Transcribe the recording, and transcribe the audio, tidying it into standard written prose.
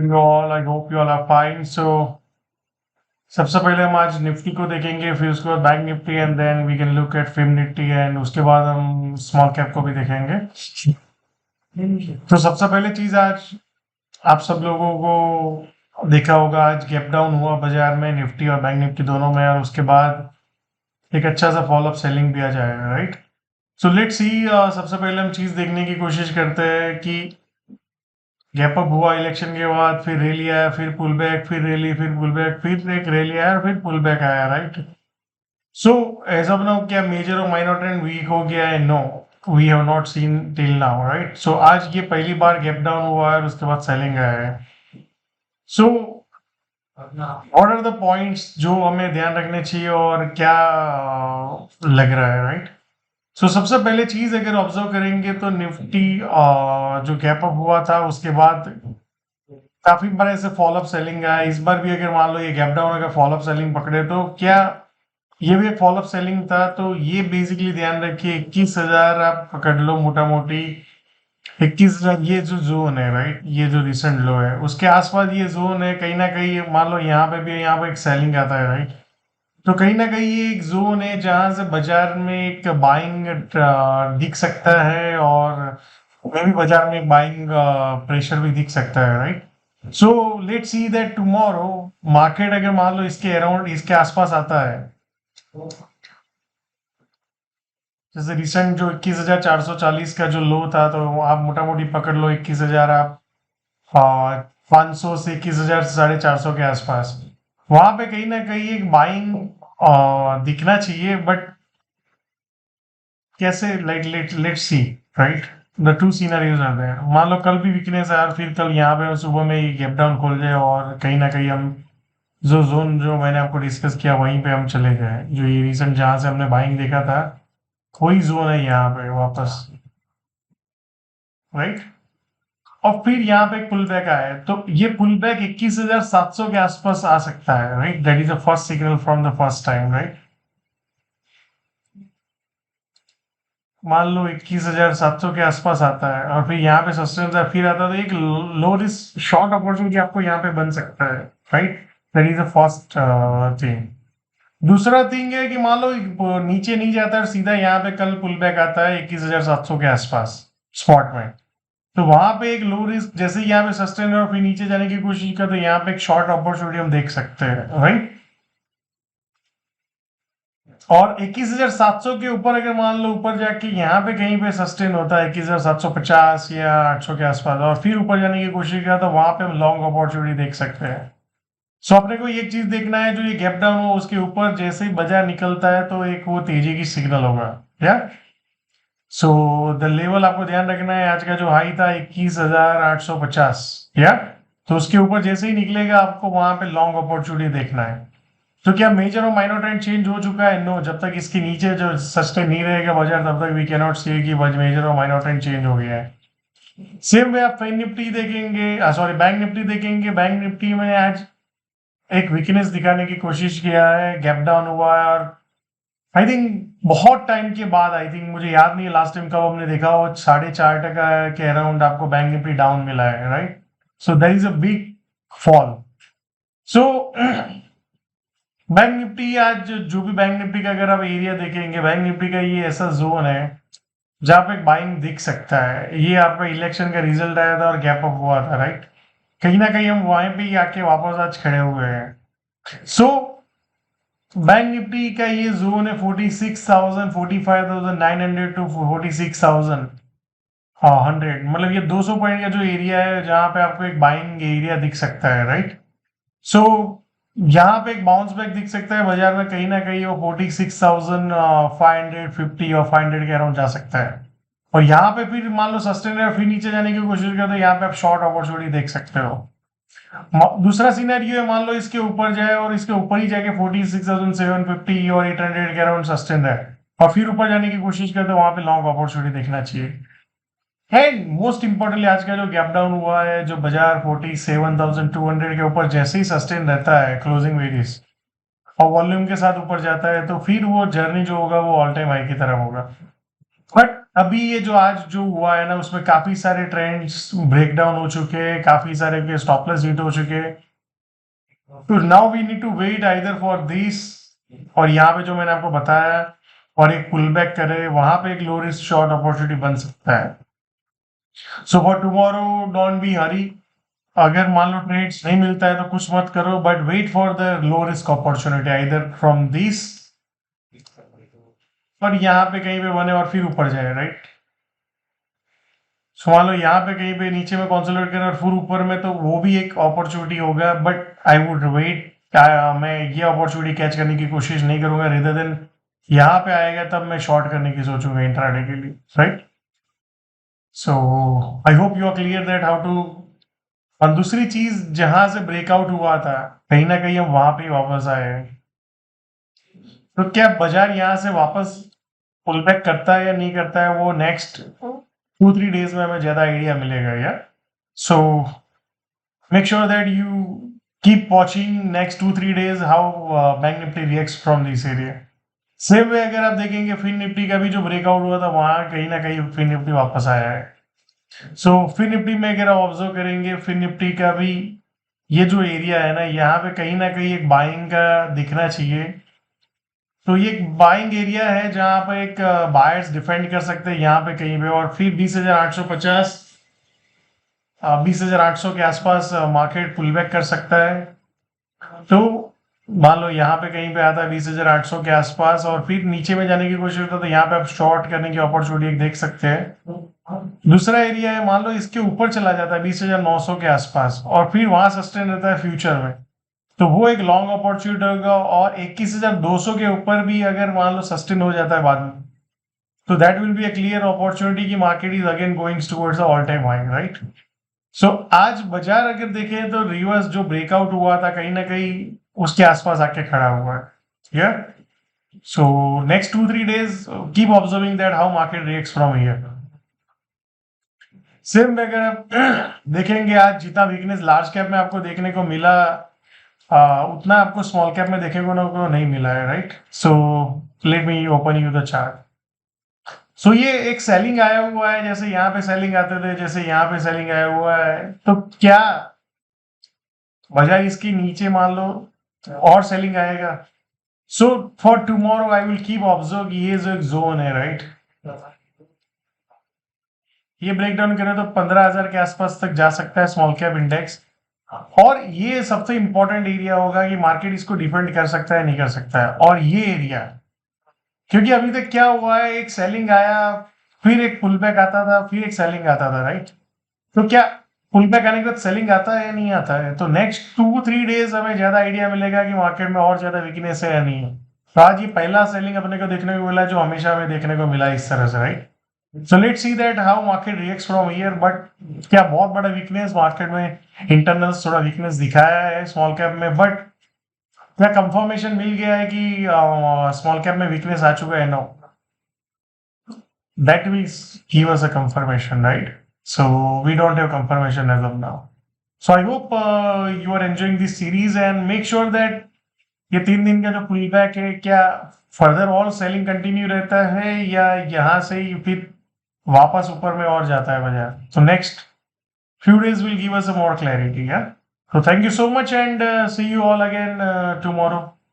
you all. I hope you all are fine. So सबसे पहले हम आज निफ्टी को देखेंगे, फिर उसके बाद bank nifty and then we can look at fin nifty and उसके बाद हम स्मॉल कैप को भी देखेंगे। तो सबसे पहले चीज आज आप सब लोगों को देखा होगा, आज गैप डाउन हुआ बाजार में निफ्टी और बैंक निफ्टी दोनों में, और उसके बाद एक अच्छा सा फॉलो अप सेलिंग भी आ जाएगा, राइट। सो लेट्स सी, सबसे पहले हम चीज देखने की कोशिश करते हैं कि गैप अप हुआ इलेक्शन के बाद, फिर रैली आया, फिर पुल बैक, फिर रैली, फिर पुल बैक, फिर एक रैली आया, फिर पुल बैक आया, right. So as of now क्या मेजर और माइनर ट्रेंड वीक हो गया है? No, we have not seen till now, right. सो आज ये पहली बार गैप डाउन हुआ है और उसके बाद सेलिंग आया है। So what are the points जो हमें ध्यान रखने चाहिए और क्या लग रहा है, राइट। सो सबसे पहले चीज अगर ऑब्जर्व करेंगे तो निफ्टी जो गैप अप हुआ था उसके बाद काफी बार ऐसे फॉलो अप सेलिंग आया। इस बार भी अगर मान लो ये गैप डाउन अगर फॉलो अप सेलिंग पकड़े तो क्या ये भी एक फॉलो अप सेलिंग था? तो ये बेसिकली ध्यान रखिए 21,000 आप पकड़ लो मोटा मोटी। 21,000 ये जो जोन है, राइट, ये जो रिसेंट लो है उसके आसपास ये जोन है। कहीं ना कहीं मान लो यहाँ पे भी, यहाँ पे एक सेलिंग आता है, राइट। तो कहीं ना कहीं ये एक जोन है जहां से बाजार में एक बाइंग दिख सकता है, और मे भी बाजार में एक बाइंग प्रेशर भी दिख सकता है, right. So let's see that tomorrow market अगर मान लो इसके अराउंड, इसके आसपास आता है, जैसे रिसेंट जो 21,440 का जो लो था, तो आप मोटा मोटी पकड़ लो 21,000 आप 500 से 21,450 के आसपास, वहां पे कहीं ना कहीं एक बाइंग दिखना चाहिए। बट कैसे? Like let's see, right. The two scenarios are there. मान लो कल भी वीकनेस है, फिर कल यहाँ पे सुबह में ये गैप डाउन खोल जाए और कहीं ना कहीं हम जो जोन जो मैंने आपको डिस्कस किया वहीं पे हम चले गए, जो ये रिसेंट जहां से हमने बाइंग देखा था वही जोन है यहाँ पे वापस, राइट। और फिर यहाँ पे एक पुल बैक आया है, तो ये पुल बैक 21,700 के आसपास आ सकता है, right. That is the first signal from the first time, right. मान लो 21,700 के आसपास आता है और फिर यहाँ पे सस्टेन होता है, फिर आता है, तो एक लो रिस्क शॉर्ट अपॉर्चुनिटी आपको यहाँ पे बन सकता है, right. That is the first thing. दूसरा थिंग है कि मान लो नीचे नहीं जाता है, सीधा यहाँ पे कल पुल बैक आता है 21,700 के आसपास स्पॉट में, तो वहां पे एक लो रिस्क, जैसे यहाँ पे सस्टेन और फिर नीचे जाने की कोशिश कर, तो यहाँ पे एक शॉर्ट अपॉर्चुनिटी हम देख सकते हैं, राइट। और 21,700 के ऊपर अगर मान लो ऊपर जाके यहाँ पे कहीं पे सस्टेन होता है 21,750 या 800 के आसपास, और फिर ऊपर जाने की कोशिश किया, तो वहां पे हम लॉन्ग अपॉर्चुनिटी देख सकते हैं। सो अपने को एक चीज देखना है, जो ये गैप डाउन हो उसके ऊपर जैसे ही बाजार निकलता है तो एक वो तेजी की सिग्नल होगा, या। सो द लेवल आपको ध्यान रखना है, आज का जो हाई था 21,850, या। तो उसके ऊपर जैसे ही निकलेगा आपको वहां पे लॉन्ग अपॉर्चुनिटी देखना है। तो क्या मेजर और माइनर ट्रेंड चेंज हो चुका है? नो, जब तक इसके नीचे जो सस्टेन नहीं रहेगा बाजार, तब तक वी कैन नॉट सी कि मेजर और माइनर ट्रेंड चेंज हो गया है। सेम वे आप फिन निफ्टी देखेंगे, सॉरी बैंक निफ्टी देखेंगे। बैंक निफ्टी में आज एक वीकनेस दिखाने की कोशिश किया है, गैप डाउन हुआ है, और आई थिंक बहुत टाइम के बाद, आई थिंक मुझे याद नहीं है लास्ट टाइम कब हमने देखा हो, 4.5% के अराउंड आपको बैंक निफ्टी डाउन मिला है, right. So that is a big fall. So bank Nifty आज जो भी बैंक निफ्टी का अगर आप एरिया देखेंगे, बैंक निफ्टी का ये ऐसा जोन है जहां पे बाइंग दिख सकता है। ये आपका इलेक्शन का रिजल्ट आया था और गैप अप हुआ था, राइट। कहीं ना कहीं हम वहां पे ही आके वापस आज खड़े हुए हैं। सो बैंक निफ्टी का ये जोन है 46,000, 45,900 टू 46,100, मतलब ये 200 पॉइंट का जो एरिया है जहां पे आपको एक बाइंग एरिया दिख सकता है, राइट। सो यहाँ पे एक बाउंस बैक दिख सकता है बाजार में, कहीं ना कहीं वो 46,550 और 500 के अराउंड जा सकता है। और यहाँ पे फिर मान लो सस्टेन है, फिर नीचे जाने की कोशिश करते, तो यहाँ पे आप शॉर्ट अपॉर्चुनिटी देख सकते हो। दूसरा सिनेरियो है, मान लो इसके ऊपर जाए और इसके ऊपर ही जाके 46,750 और 800 के अराउंड सस्टेन है, और फिर ऊपर जाने की कोशिश करते, वहां पे लॉन्ग अपॉर्चुनिटी देखना चाहिए। एंड मोस्ट इंपॉर्टेंटली आज का जो गैप डाउन हुआ है, जो बाजार 47,200 के ऊपर जैसे ही सस्टेन रहता है क्लोजिंग वेरियस और वॉल्यूम के साथ ऊपर जाता है, तो फिर वो जर्नी जो होगा वो ऑल टाइम हाई की तरफ होगा। बट अभी ये जो आज जो हुआ है ना, उसमें काफी सारे ट्रेंड्स ब्रेक डाउन हो चुके हैं, काफी सारे के स्टॉप लॉस हिट हो चुके हैं। तो now we need to wait either for this, और यहाँ पे जो मैंने आपको बताया, और एक पुल बैक करे, वहां पे एक लो रिस्क शॉर्ट अपॉर्चुनिटी बन सकता है। So for tomorrow don't be hurry. अगर मान लो ट्रेड्स नहीं मिलता है तो कुछ मत करो, but wait for the low risk opportunity either from this, और यहाँ पे कहीं पे बने और फिर ऊपर जाए, राइट। सो मान लो यहाँ पे कहीं पे नीचे में कंसोलिडेट करे और फिर ऊपर में, तो वो भी एक अपॉर्चुनिटी होगा, बट आई वुड वेट। मैं ये अपॉर्चुनिटी कैच करने की कोशिश नहीं करूंगा, रेदर देन यहाँ पे आएगा तब मैं शॉर्ट करने की सोचूंगा इंट्राडे के लिए, right. So I hope you are clear that how to. और दूसरी चीज, जहां से ब्रेकआउट हुआ था, कहीं ना कहीं हम वहां पे ही वापस आए हैं। तो क्या बाजार यहाँ से वापस पुल बैक करता है या नहीं करता है, वो नेक्स्ट 2-3 डेज में हमें ज्यादा आइडिया मिलेगा यार। So make sure that you keep watching next 2-3 days how bank Nifty reacts from this area. Same way अगर आप देखेंगे फिन निफ्टी का भी जो ब्रेकआउट हुआ था, वहां कहीं ना कहीं फिन निफ्टी वापस आया है। सो फिन निफ्टी में अगर आप ऑब्जर्व करेंगे, फिन निफ्टी का भी ये जो एरिया है ना, यहाँ पे कहीं ना कहीं एक बाइंग का दिखना चाहिए। तो ये एक बाइंग एरिया है जहां पर एक बायर्स डिफेंड कर सकते हैं यहाँ पे कहीं पे, और फिर 20,850, 20,800 के आसपास मार्केट पुल बैक कर सकता है। तो मान लो यहाँ पे कहीं पे आता है 20,800 के आसपास, और फिर नीचे में जाने की कोशिश करता है, तो यहाँ पे आप शॉर्ट करने की अपॉर्चुनिटी एक देख सकते हैं। दूसरा एरिया है, मान लो इसके ऊपर चला जाता है 20,900 के आसपास, और फिर वहां सस्टेन रहता है फ्यूचर में, तो वो एक लॉन्ग अपॉर्चुनिटी होगा। और 21,200 के ऊपर भी अगर मान लो सस्टेन हो जाता है बाद में, तो that will be a clear opportunity की market is again going towards all time high, right. सो आज बाजार अगर देखें तो रिवर्स जो ब्रेकआउट हुआ था, कहीं ना कहीं उसके आसपास आके खड़ा हुआ है, या। So next 2-3 days keep observing that how market reacts from here. Same अगर आप देखेंगे, आज जितना वीकनेस लार्ज कैप में आपको देखने को मिला, उतना आपको स्मॉल कैप में देखने को नहीं मिला है, right. So let me open you the chart. So ये एक सेलिंग आया हुआ है, जैसे यहाँ पे सेलिंग आते थे, जैसे यहाँ पे सेलिंग आया हुआ है, तो क्या बजाय इसके नीचे मान लो और सेलिंग आएगा। सो for tomorrow I will keep observe, ये जो एक जोन है, राइट, ये ब्रेक डाउन करें तो 15,000 के आसपास तक जा सकता है स्मॉल कैप इंडेक्स। और ये सबसे इंपॉर्टेंट एरिया होगा कि मार्केट इसको डिफेंड कर सकता है नहीं कर सकता है, और ये एरिया, क्योंकि अभी तक क्या हुआ है, एक सेलिंग आया, फिर एक पुल बैक आता था, फिर एक सेलिंग आता था, राइट। तो क्या पुल बैक आने के बाद सेलिंग आता है या नहीं आता है, तो नेक्स्ट 2-3 days हमें ज्यादा आइडिया मिलेगा कि मार्केट में और ज्यादा वीकनेस है या नहीं है। तो आज ये पहला सेलिंग अपने को देखने को मिला, जो हमेशा हमें देखने को मिला इस तरह से, right. So let's see that how market reacts from here, but क्या बहुत बड़ा वीकनेस मार्केट में, इंटरनल थोड़ा वीकनेस दिखाया है स्मॉल कैप में, बट क्या कंफर्मेशन मिल गया है कि स्मॉल कैप में वीकनेस आ चुका है? No, that means give us a confirmation, right. So we don't have confirmation as of now. So I hope you are enjoying this series, and make sure that ये 3 दिन का जो pull back है, क्या further और selling continue रहता है, या यहाँ से ही फिर वापस ऊपर में और जाता है बाजार। तो next few days will give us a more clarity, yeah. So thank you so much, and see you all again tomorrow.